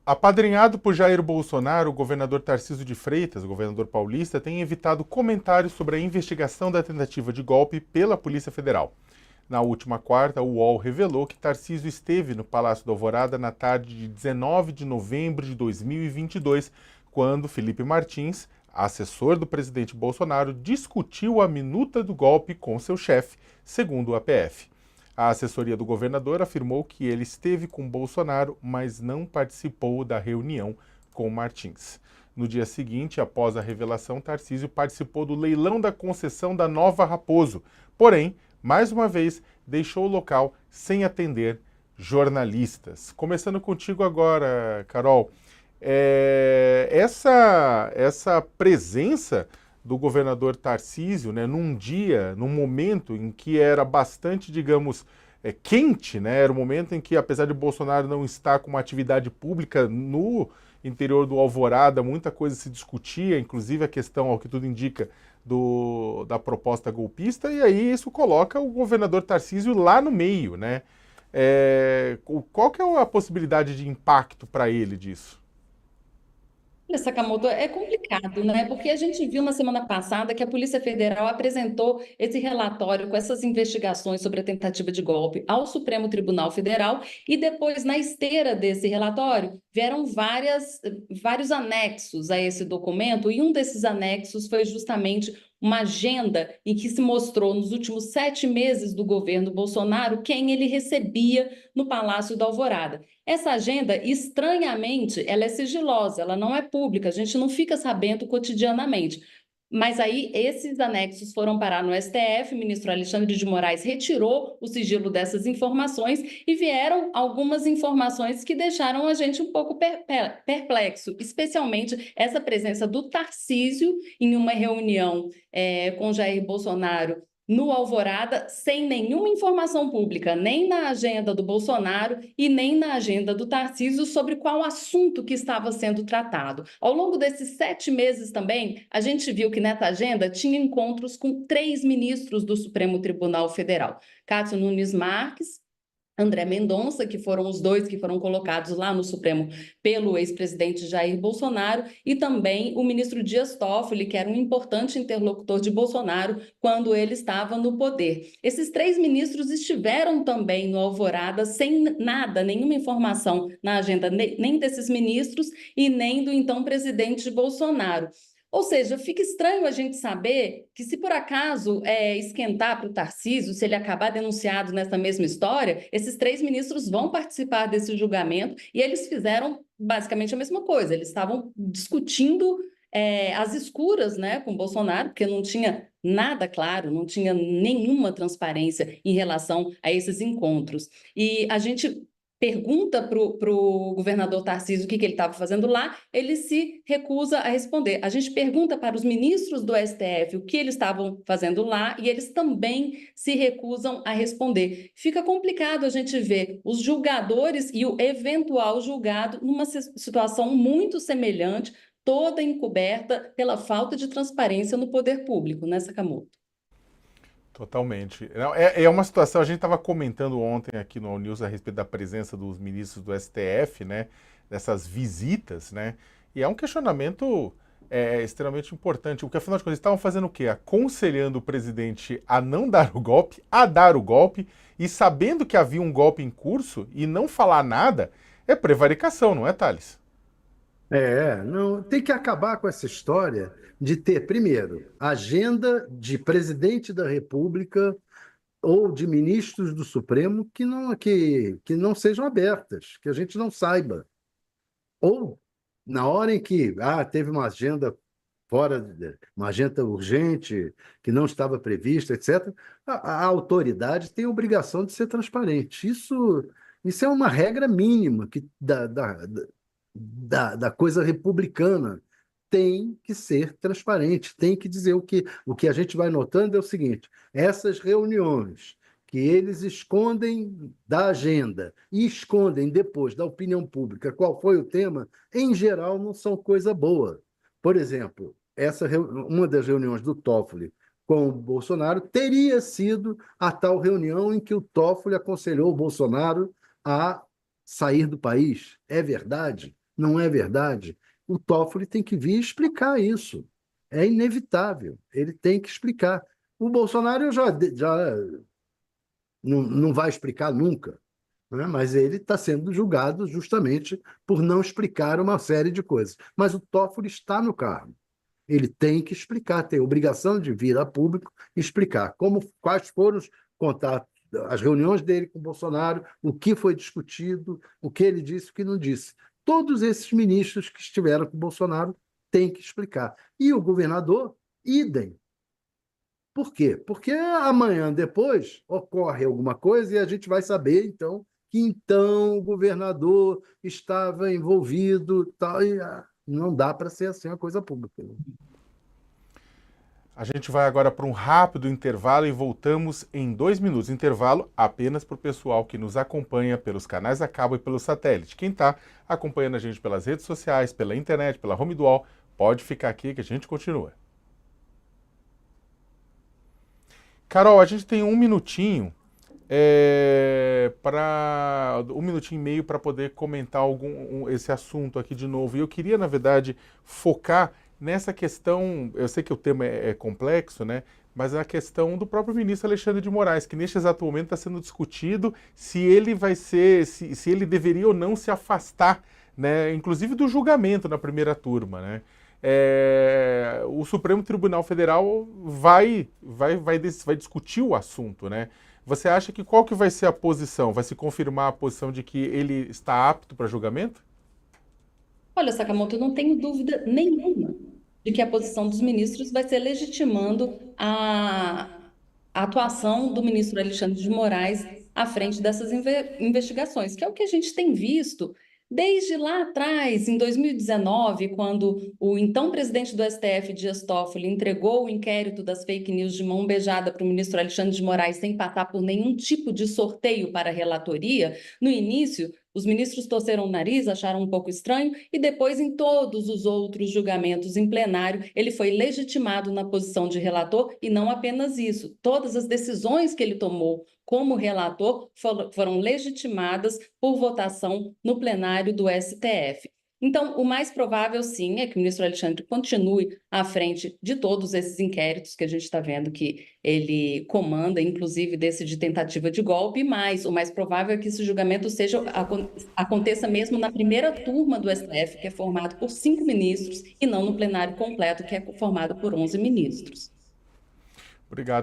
Apadrinhado por Jair Bolsonaro, o governador Tarcísio de Freitas, o governador paulista, tem evitado comentários sobre a investigação da tentativa de golpe pela Polícia Federal. Na última quarta, o UOL revelou que Tarcísio esteve no Palácio da Alvorada na tarde de 19 de novembro de 2022, quando Felipe Martins, assessor do presidente Bolsonaro, discutiu a minuta do golpe com seu chefe, segundo o APF. A assessoria do governador afirmou que ele esteve com Bolsonaro, mas não participou da reunião com Martins. No dia seguinte, após a revelação, Tarcísio participou do leilão da concessão da Nova Raposo. Porém, mais uma vez, deixou o local sem atender jornalistas. Começando contigo agora, Carol. Essa presença do governador Tarcísio, né, num dia, num momento em que era bastante, digamos, quente, né, era um momento em que, apesar de Bolsonaro não estar com uma atividade pública no interior do Alvorada, muita coisa se discutia, inclusive a questão, ao que tudo indica, da proposta golpista, e aí isso coloca o governador Tarcísio lá no meio, né? Qual que é a possibilidade de impacto para ele disso? Olha, Sakamoto, é complicado, né? Porque a gente viu na semana passada que a Polícia Federal apresentou esse relatório com essas investigações sobre a tentativa de golpe ao Supremo Tribunal Federal e depois, na esteira desse relatório, vieram vários anexos a esse documento e um desses anexos foi justamente uma agenda em que se mostrou nos últimos 7 meses do governo Bolsonaro quem ele recebia no Palácio da Alvorada. Essa agenda, estranhamente, ela é sigilosa, ela não é pública, a gente não fica sabendo cotidianamente. Mas aí esses anexos foram parar no STF, o ministro Alexandre de Moraes retirou o sigilo dessas informações e vieram algumas informações que deixaram a gente um pouco perplexo, especialmente essa presença do Tarcísio em uma reunião com Jair Bolsonaro no Alvorada, sem nenhuma informação pública, nem na agenda do Bolsonaro e nem na agenda do Tarcísio sobre qual assunto que estava sendo tratado. Ao longo desses 7 meses também, a gente viu que nessa agenda tinha encontros com 3 ministros do Supremo Tribunal Federal: Cássio Nunes Marques, André Mendonça, que foram os dois que foram colocados lá no Supremo pelo ex-presidente Jair Bolsonaro, e também o ministro Dias Toffoli, que era um importante interlocutor de Bolsonaro quando ele estava no poder. Esses 3 ministros estiveram também no Alvorada sem nada, nenhuma informação na agenda nem desses ministros e nem do então presidente Bolsonaro. Ou seja, fica estranho a gente saber que, se por acaso esquentar para o Tarcísio, se ele acabar denunciado nessa mesma história, esses 3 ministros vão participar desse julgamento e eles fizeram basicamente a mesma coisa. Eles estavam discutindo às escuras, né, com Bolsonaro, porque não tinha nada claro, não tinha nenhuma transparência em relação a esses encontros. E a gente pergunta para o governador Tarcísio o que ele estava fazendo lá, ele se recusa a responder. A gente pergunta para os ministros do STF o que eles estavam fazendo lá e eles também se recusam a responder. Fica complicado a gente ver os julgadores e o eventual julgado numa situação muito semelhante, toda encoberta pela falta de transparência no poder público, né, Sakamoto? Totalmente. Não, é uma situação, a gente estava comentando ontem aqui no All News a respeito da presença dos ministros do STF, né? Dessas visitas, né? E é um questionamento extremamente importante, porque afinal de contas, eles estavam fazendo o quê? Aconselhando o presidente a não dar o golpe, a dar o golpe, e sabendo que havia um golpe em curso e não falar nada, é prevaricação, não é, Thales? Não, tem que acabar com essa história de ter, primeiro, agenda de presidente da República ou de ministros do Supremo que não sejam abertas, que a gente não saiba. Ou na hora em que teve uma agenda uma agenda urgente que não estava prevista, etc., a autoridade tem a obrigação de ser transparente. Isso é uma regra mínima da coisa republicana. Tem que ser transparente, tem que dizer o que a gente vai notando é o seguinte: essas reuniões que eles escondem da agenda e escondem depois da opinião pública qual foi o tema, em geral não são coisa boa. Por exemplo, uma das reuniões do Toffoli com o Bolsonaro teria sido a tal reunião em que o Toffoli aconselhou o Bolsonaro a sair do país. É verdade? não é verdade? O Toffoli tem que vir explicar isso. É inevitável, ele tem que explicar. O Bolsonaro já não vai explicar nunca, né? Mas ele está sendo julgado justamente por não explicar uma série de coisas. Mas o Toffoli está no cargo. Ele tem que explicar, tem obrigação de vir a público e explicar quais foram os contatos, as reuniões dele com o Bolsonaro, o que foi discutido, o que ele disse, o que não disse. Todos esses ministros que estiveram com o Bolsonaro têm que explicar. E o governador, idem. Por quê? Porque amanhã depois ocorre alguma coisa e a gente vai saber, então, que então o governador estava envolvido, tal, e não dá para ser assim uma coisa pública. A gente vai agora para um rápido intervalo e voltamos em 2 minutos. Intervalo apenas para o pessoal que nos acompanha pelos canais a cabo e pelo satélite. Quem está acompanhando a gente pelas redes sociais, pela internet, pela Home Dual, pode ficar aqui que a gente continua. Carol, a gente tem 1 minutinho para 1 minutinho e meio para poder comentar esse assunto aqui de novo. E eu queria, na verdade, focar nessa questão. Eu sei que o tema é complexo, né? Mas a questão do próprio ministro Alexandre de Moraes, que neste exato momento está sendo discutido se ele vai ser, se ele deveria ou não se afastar, né? Inclusive do julgamento na primeira turma, né? O Supremo Tribunal Federal vai discutir o assunto, né? Você acha que qual que vai ser a posição? Vai se confirmar a posição de que ele está apto para julgamento? Olha, Sakamoto, eu não tenho dúvida nenhuma de que a posição dos ministros vai ser legitimando a atuação do ministro Alexandre de Moraes à frente dessas investigações, que é o que a gente tem visto desde lá atrás, em 2019, quando o então presidente do STF, Dias Toffoli, entregou o inquérito das fake news de mão beijada para o ministro Alexandre de Moraes sem passar por nenhum tipo de sorteio para a relatoria. No início, os ministros torceram o nariz, acharam um pouco estranho, e depois, em todos os outros julgamentos em plenário, ele foi legitimado na posição de relator, e não apenas isso. Todas as decisões que ele tomou como relator foram legitimadas por votação no plenário do STF. Então, o mais provável, sim, é que o ministro Alexandre continue à frente de todos esses inquéritos que a gente está vendo que ele comanda, inclusive desse de tentativa de golpe, mas o mais provável é que esse julgamento aconteça mesmo na primeira turma do STF, que é formado por 5 ministros, e não no plenário completo, que é formado por 11 ministros. Obrigado.